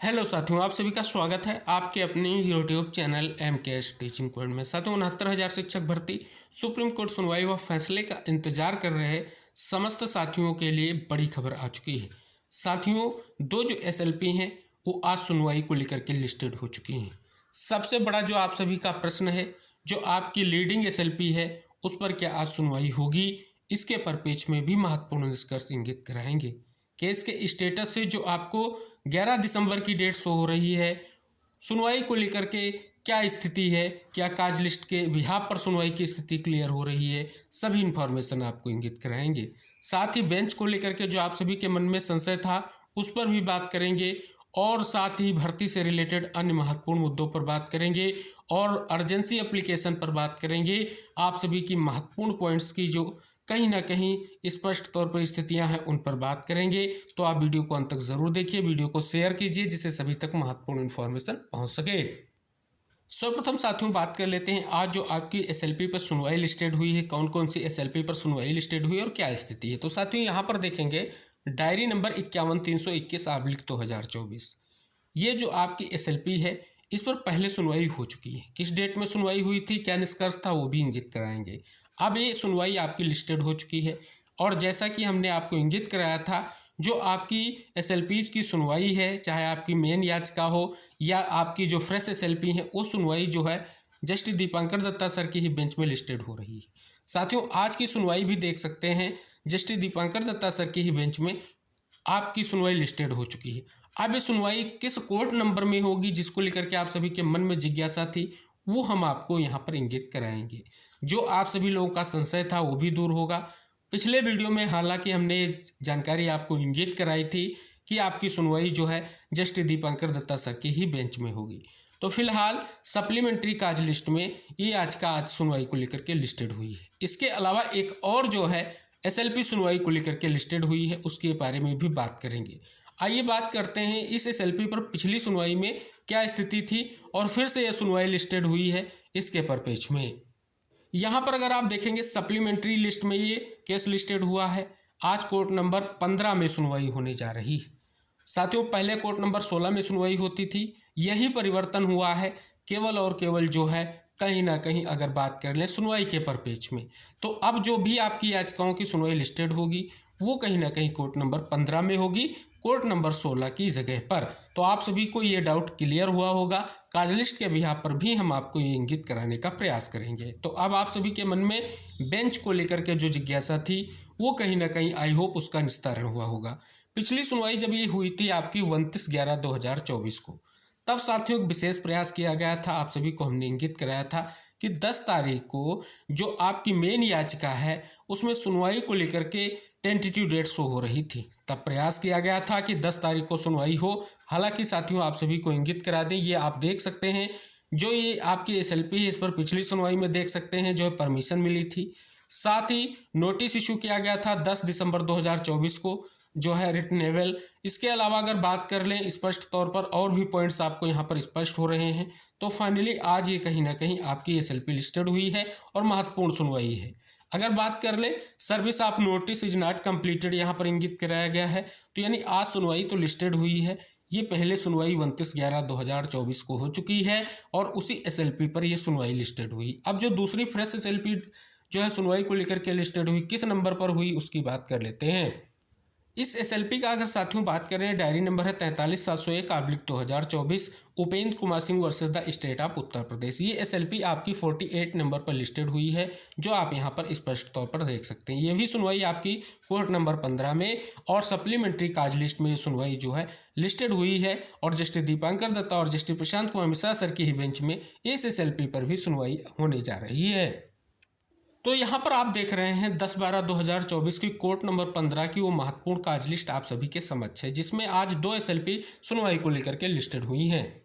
Hello साथियों, आप सभी का स्वागत है आपके अपने YouTube channel MKS teaching point में। साथियों, 69,000 शिक्षक भर्ती सुप्रीम कोर्ट सुनवाई व फैसले का इंतजार कर रहे समस्त साथियों के लिए बड़ी खबर आ चुकी है। साथियों, दो जो SLP हैं वो आज सुनवाई को लेकर के लिस्टेड हो चुकी हैं। सबसे बड़ा जो आप सभी का प्रश्न है, जो आपकी लीडिंग SLP है उस पर क्या आज सुनवाई होगी, इसके परिपेक्ष में भी महत्वपूर्ण निष्कर्ष इंगित कराएंगे। केस के स्टेटस से जो आपको 11 दिसंबर की डेट शो हो रही है, सुनवाई को लेकर के क्या स्थिति है, क्या काज लिस्ट के बिहाफ पर सुनवाई की स्थिति क्लियर हो रही है, सभी इन्फॉर्मेशन आपको इंगित कराएंगे। साथ ही बेंच को लेकर के जो आप सभी के मन में संशय था उस पर भी बात करेंगे और साथ ही भर्ती से रिलेटेड अन्य महत्वपूर्ण मुद्दों पर बात करेंगे और अर्जेंसी एप्लीकेशन पर बात करेंगे। आप सभी की महत्वपूर्ण पॉइंट्स की जो कहीं ना कहीं स्पष्ट तौर पर स्थितियां हैं उन पर बात करेंगे। तो आप वीडियो को अंत तक जरूर देखिए, वीडियो को शेयर कीजिए जिससे सभी तक महत्वपूर्ण इन्फॉर्मेशन पहुंच सके। सर्वप्रथम साथियों बात कर लेते हैं आज जो आपकी SLP पर सुनवाई लिस्टेड हुई है, कौन कौन सी SLP पर सुनवाई लिस्टेड हुई है और क्या स्थिति है। तो साथियों यहाँ पर देखेंगे डायरी नंबर 51-321/2024। ये जो आपकी SLP है इस पर पहले सुनवाई हो चुकी है। किस डेट में सुनवाई हुई थी, क्या निष्कर्ष था, वो भी इंगित कराएंगे। अब ये सुनवाई आपकी लिस्टेड हो चुकी है और जैसा कि हमने आपको इंगित कराया था, जो आपकी SLPs की सुनवाई है, चाहे आपकी मेन याचिका हो या आपकी जो फ्रेश SLP है, वो सुनवाई जो है जस्टिस दीपांकर दत्ता सर की ही बेंच में लिस्टेड हो रही है। साथियों, आज की सुनवाई भी देख सकते हैं, जस्टिस दीपांकर दत्ता सर की ही बेंच में आपकी सुनवाई लिस्टेड हो चुकी है। अब ये सुनवाई किस कोर्ट नंबर में होगी, जिसको लेकर के आप सभी के मन में जिज्ञासा थी, वो हम आपको यहाँ पर इंगित कराएंगे। जो आप सभी लोगों का संशय था वो भी दूर होगा। पिछले वीडियो में हालांकि हमने जानकारी आपको इंगित कराई थी कि आपकी सुनवाई जो है जस्टिस दीपांकर दत्ता सर की ही बेंच में होगी। तो फिलहाल सप्लीमेंट्री काज लिस्ट में ये याचिका आज सुनवाई को लेकर के लिस्टेड हुई है। इसके अलावा एक और जो है SLP सुनवाई को लेकर के लिस्टेड हुई है, उसके बारे में भी बात करेंगे। आइए बात करते हैं इस SLP पर पिछली सुनवाई में क्या स्थिति थी और फिर से यह सुनवाई लिस्टेड हुई है इसके परिपेक्ष में। यहाँ पर अगर आप देखेंगे सप्लीमेंट्री लिस्ट में ये केस लिस्टेड हुआ है। आज कोर्ट नंबर 15 में सुनवाई होने जा रही है। साथियों, पहले कोर्ट नंबर 16 में सुनवाई होती थी, यही परिवर्तन हुआ है केवल और केवल जो है कहीं ना कहीं अगर बात कर लें सुनवाई के परिपेक्ष में, तो अब जो भी आपकी याचिकाओं की सुनवाई लिस्टेड होगी वो कहीं ना कहीं कोर्ट नंबर 15 में होगी, कोर्ट नंबर 16 की जगह पर। तो आप सभी को ये डाउट क्लियर हुआ होगा। काजलिस्ट के बिहाफ पर भी हम आपको ये इंगित कराने का प्रयास करेंगे। तो अब आप सभी के मन में बेंच को लेकर के जो जिज्ञासा थी वो कहीं ना कहीं आई होप उसका निस्तारण हुआ होगा। पिछली सुनवाई जब ये हुई थी आपकी 29/11/2024 को, तब साथियों एक विशेष प्रयास किया गया था। आप सभी को हमने इंगित कराया था कि 10 तारीख को जो आपकी मेन याचिका है उसमें सुनवाई को लेकर के टेंटेटिव डेट शो हो रही थी। तब प्रयास किया गया था कि 10 तारीख को सुनवाई हो। हालांकि साथियों आप सभी को इंगित करा दें, ये आप देख सकते हैं जो ये आपकी SLP है इस पर पिछली सुनवाई में देख सकते हैं जो है परमिशन मिली थी। साथ ही नोटिस इशू किया गया था 10 दिसंबर 2024 को जो है रिटनेबल। इसके अलावा अगर बात कर लें स्पष्ट तौर पर और भी पॉइंट्स आपको यहाँ पर स्पष्ट हो रहे हैं। तो फाइनली आज ये कहीं ना कहीं आपकी SLP लिस्टेड हुई है और महत्वपूर्ण सुनवाई है। अगर बात कर ले service of notice is not completed, यहाँ पर इंगित कराया गया है। तो यानी आज सुनवाई तो लिस्टेड हुई है, ये पहले सुनवाई 29/11/2024 को हो चुकी है और उसी SLP पर ये सुनवाई लिस्टेड हुई। अब जो दूसरी फ्रेश SLP जो है सुनवाई को लेकर के लिस्टेड हुई, किस नंबर पर हुई उसकी बात कर लेते हैं। इस SLP का अगर साथियों बात करें, डायरी नंबर है 43/701/2024, Upendra Kumar Singh versus the state of Uttar Pradesh. ये SLP आपकी 48 नंबर पर लिस्टेड हुई है, जो आप यहाँ पर स्पष्ट तौर पर देख सकते हैं। ये भी सुनवाई आपकी कोर्ट नंबर 15 में और सप्लीमेंट्री काज लिस्ट में सुनवाई जो है लिस्टेड हुई है और जस्टिस दीपांकर दत्ता और जस्टिस प्रशांत कुमार मिश्रा सर की ही बेंच में इस SLP पर भी सुनवाई होने जा रही है। तो यहाँ पर आप देख रहे हैं 10/12/2024 की कोर्ट नंबर 15 की वो महत्वपूर्ण काज लिस्ट आप सभी के समक्ष है, जिसमें आज 2 SLP सुनवाई को लेकर के लिस्टेड हुई हैं।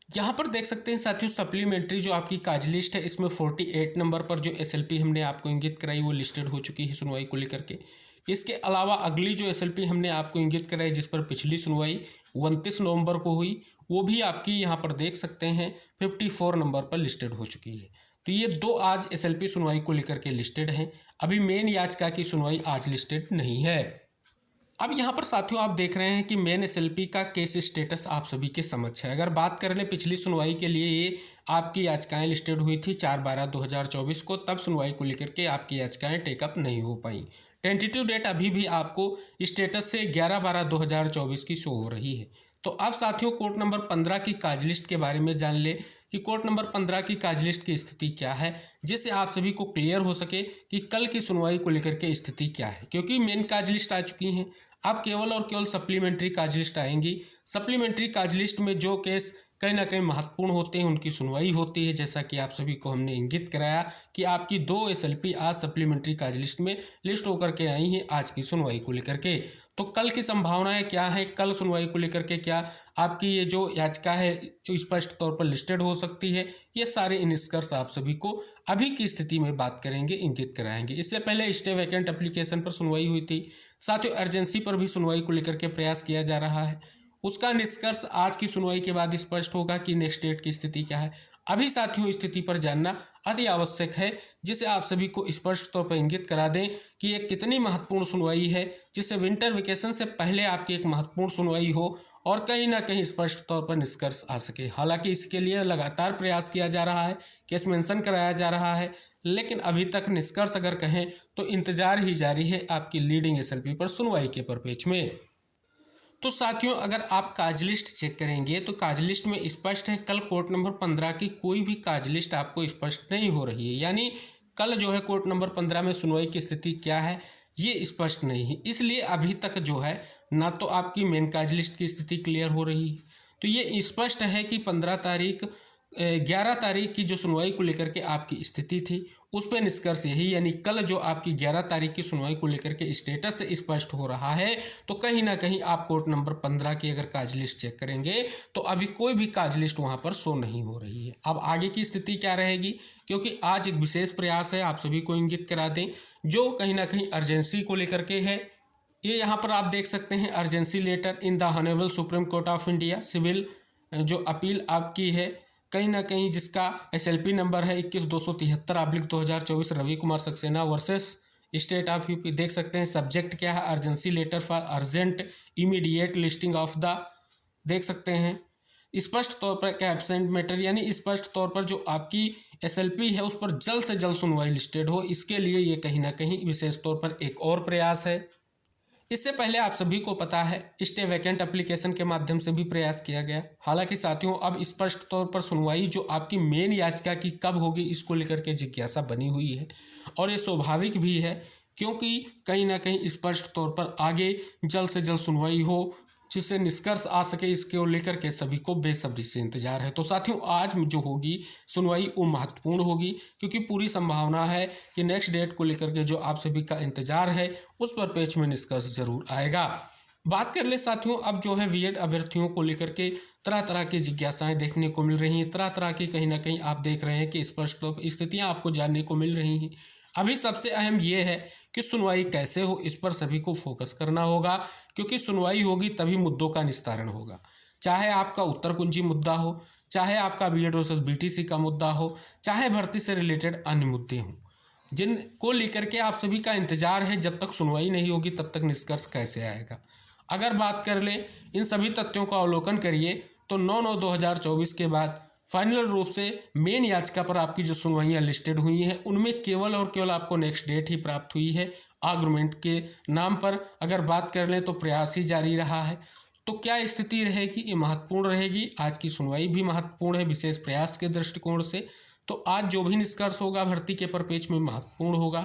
यहाँ पर देख सकते हैं साथियों सप्लीमेंट्री जो आपकी काज लिस्ट है इसमें 48 नंबर पर जो SLP हमने आपको इंगित कराई वो लिस्टेड हो चुकी है सुनवाई को लेकर के। इसके अलावा अगली जो SLP हमने आपको इंगित कराई जिस पर पिछली सुनवाई 29 नवंबर को हुई, वो भी आपकी यहाँ पर देख सकते हैं 54 नंबर पर लिस्टेड हो चुकी है। तो ये 2 आज SLP सुनवाई को लेकर के लिस्टेड हैं। अभी मेन याचिका की सुनवाई आज लिस्टेड नहीं है। अब यहाँ पर साथियों आप देख रहे हैं कि मेन एसएलपी का केस स्टेटस आप सभी के समक्ष है। अगर बात कर लें पिछली सुनवाई के लिए, ये आपकी याचिकाएं लिस्टेड हुई थी 4/12/2024 को, तब सुनवाई को लेकर के आपकी याचिकाएं टेकअप नहीं हो पाई। टेंटेटिव डेट अभी भी आपको स्टेटस से 11/12/2024 की शो हो रही है। तो अब साथियों कोर्ट नंबर 15 की काज लिस्ट के बारे में जान ले कि कोर्ट नंबर 15 की काज लिस्ट की स्थिति क्या है, जिससे आप सभी को क्लियर हो सके कि कल की सुनवाई को लेकर के स्थिति क्या है। क्योंकि मेन काज लिस्ट आ चुकी हैं, अब केवल और केवल सप्लीमेंट्री काज लिस्ट आएंगी। सप्लीमेंट्री काज लिस्ट में जो केस कहीं ना कहीं महत्वपूर्ण होते हैं उनकी सुनवाई होती है। जैसा कि आप सभी को हमने इंगित कराया कि आपकी 2 एसएलपी आज सप्लीमेंट्री काज लिस्ट में लिस्ट होकर के आई हैं आज की सुनवाई को लेकर के। तो कल की संभावनाएं क्या है, कल सुनवाई को लेकर के क्या आपकी ये जो याचिका है स्पष्ट तौर पर लिस्टेड हो सकती है, ये सारे निष्कर्ष आप सभी को अभी की स्थिति में बात करेंगे, इंगित कराएंगे। इससे पहले स्टे वैकेंट एप्लीकेशन पर सुनवाई हुई थी, साथियों अर्जेंसी पर भी सुनवाई को लेकर के प्रयास किया जा रहा है। उसका निष्कर्ष आज की सुनवाई के बाद स्पष्ट होगा कि नेक्स्ट डेट की स्थिति क्या है। अभी साथियों स्थिति पर जानना अति आवश्यक है, जिसे आप सभी को स्पष्ट तौर पर इंगित करा दें कि ये कितनी महत्वपूर्ण सुनवाई है, जिससे विंटर वेकेशन से पहले आपकी एक महत्वपूर्ण सुनवाई हो और कहीं ना कहीं स्पष्ट तौर पर निष्कर्ष आ सके। हालांकि इसके लिए लगातार प्रयास किया जा रहा है, केस मेंशन कराया जा रहा है, लेकिन अभी तक निष्कर्ष अगर कहें तो इंतजार ही जारी है आपकी लीडिंग एसएलपी पर सुनवाई के परिपेक्ष में। तो साथियों अगर आप काज लिस्ट चेक करेंगे तो काज लिस्ट में स्पष्ट है कल कोर्ट नंबर 15 की कोई भी काज लिस्ट आपको स्पष्ट नहीं हो रही है। यानी कल जो है कोर्ट नंबर 15 में सुनवाई की स्थिति क्या है ये स्पष्ट नहीं है। इसलिए अभी तक जो है ना तो आपकी मेन काज लिस्ट की स्थिति क्लियर हो रही है, तो ये स्पष्ट है कि 11 तारीख की जो सुनवाई को लेकर के आपकी स्थिति थी उस पर निष्कर्ष यही, यानी कल जो आपकी 11 तारीख की सुनवाई को लेकर के स्टेटस से स्पष्ट हो रहा है। तो कहीं ना कहीं आप कोर्ट नंबर 15 की अगर काज लिस्ट चेक करेंगे तो अभी कोई भी काज लिस्ट वहां पर शो नहीं हो रही है। अब आगे की स्थिति क्या रहेगी, क्योंकि आज एक विशेष प्रयास है आप सभी को इंगित करा दें जो कहीं ना कहीं अर्जेंसी को लेकर के है। ये यहाँ पर आप देख सकते हैं urgency letter in the honourable Supreme Court of India, civil जो अपील आपकी है कहीं ना कहीं जिसका एसएलपी नंबर है 21-273/2024 Ravi Kumar Saxena versus state of UP. देख सकते हैं सब्जेक्ट क्या है, urgency letter for urgent immediate listing of the, देख सकते हैं स्पष्ट तौर पर क्या एब्सेंट मैटर, यानी स्पष्ट तौर पर जो आपकी एसएलपी है उस पर जल्द से जल्द सुनवाई लिस्टेड हो, इसके लिए ये कहीं ना कहीं विशेष तौर पर एक और प्रयास है। इससे पहले आप सभी को पता है स्टे वैकेंट एप्लीकेशन के माध्यम से भी प्रयास किया गया। हालांकि साथियों अब स्पष्ट तौर पर सुनवाई जो आपकी मेन याचिका की कब होगी इसको लेकर के जिज्ञासा बनी हुई है, और ये स्वाभाविक भी है क्योंकि कहीं ना कहीं स्पष्ट तौर पर आगे जल्द से जल्द सुनवाई हो जिससे निष्कर्ष आ सके, इसको लेकर के सभी को बेसब्री से इंतजार है। तो साथियों आज जो होगी सुनवाई वो महत्वपूर्ण होगी क्योंकि पूरी संभावना है कि नेक्स्ट डेट को लेकर के जो आप सभी का इंतजार है उस पर पेज में निष्कर्ष जरूर आएगा। बात कर ले साथियों अब जो है बीएड अभ्यर्थियों को लेकर के तरह तरह की जिज्ञासाएं देखने को मिल रही हैं, तरह तरह की कहीं ना कहीं आप देख रहे हैं कि स्पष्ट तौर पर स्थितियां आपको जानने को मिल रही हैं। अभी सबसे अहम ये है कि सुनवाई कैसे हो, इस पर सभी को फोकस करना होगा क्योंकि सुनवाई होगी तभी मुद्दों का निस्तारण होगा। चाहे आपका उत्तर कुंजी मुद्दा हो, चाहे आपका बीएड वर्सेस बीटीसी का मुद्दा हो, चाहे भर्ती से रिलेटेड अन्य मुद्दे हों जिनको लेकर के आप सभी का इंतजार है, जब तक सुनवाई नहीं होगी तब तक निष्कर्ष कैसे आएगा। अगर बात कर ले इन सभी तथ्यों का अवलोकन करिए तो 9/9/2024 के बाद फाइनल रूप से मेन याचिका पर आपकी जो सुनवाइयाँ लिस्टेड हुई हैं उनमें केवल और केवल आपको नेक्स्ट डेट ही प्राप्त हुई है। आर्गुमेंट के नाम पर अगर बात कर लें तो प्रयास ही जारी रहा है। तो क्या स्थिति रहेगी, ये महत्वपूर्ण रहेगी। आज की सुनवाई भी महत्वपूर्ण है विशेष प्रयास के दृष्टिकोण से। तो आज जो भी निष्कर्ष होगा भर्ती के परिपेक्ष में महत्वपूर्ण होगा।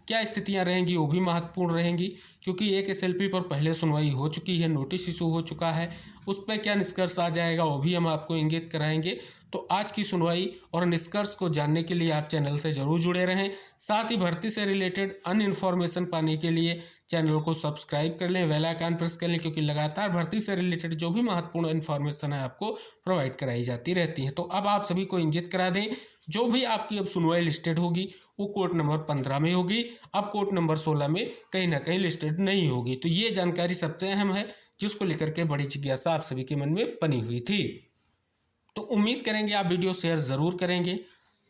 क्या स्थितियां रहेंगी वो भी महत्वपूर्ण रहेंगी क्योंकि एक एसएलपी पर पहले सुनवाई हो चुकी है, नोटिस इशू हो चुका है, उस पर क्या निष्कर्ष आ जाएगा वो भी हम आपको इंगित कराएंगे। तो आज की सुनवाई और निष्कर्ष को जानने के लिए आप चैनल से जरूर जुड़े रहें। साथ ही भर्ती से रिलेटेड अन्य इन्फॉर्मेशन पाने के लिए चैनल को सब्सक्राइब कर लें, बेल आइकन प्रेस कर लें क्योंकि लगातार भर्ती से रिलेटेड जो भी महत्वपूर्ण इन्फॉर्मेशन है आपको प्रोवाइड कराई जाती रहती है। तो अब आप सभी को इंगित करा दें जो भी आपकी अब सुनवाई लिस्टेड होगी वो कोर्ट नंबर 15 में होगी, अब कोर्ट नंबर 16 में कहीं ना कहीं लिस्टेड नहीं होगी। तो ये जानकारी सबसे अहम है जिसको लेकर के बड़ी जिज्ञासा आप सभी के मन में बनी हुई थी। तो उम्मीद करेंगे आप वीडियो शेयर ज़रूर करेंगे।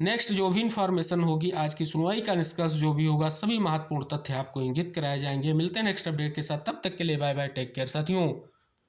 नेक्स्ट जो भी इन्फॉर्मेशन होगी, आज की सुनवाई का निष्कर्ष जो भी होगा, सभी महत्वपूर्ण तथ्य आपको इंगित कराए जाएंगे। मिलते हैं नेक्स्ट अपडेट के साथ, तब तक के लिए बाय बाय, टेक केयर साथियों।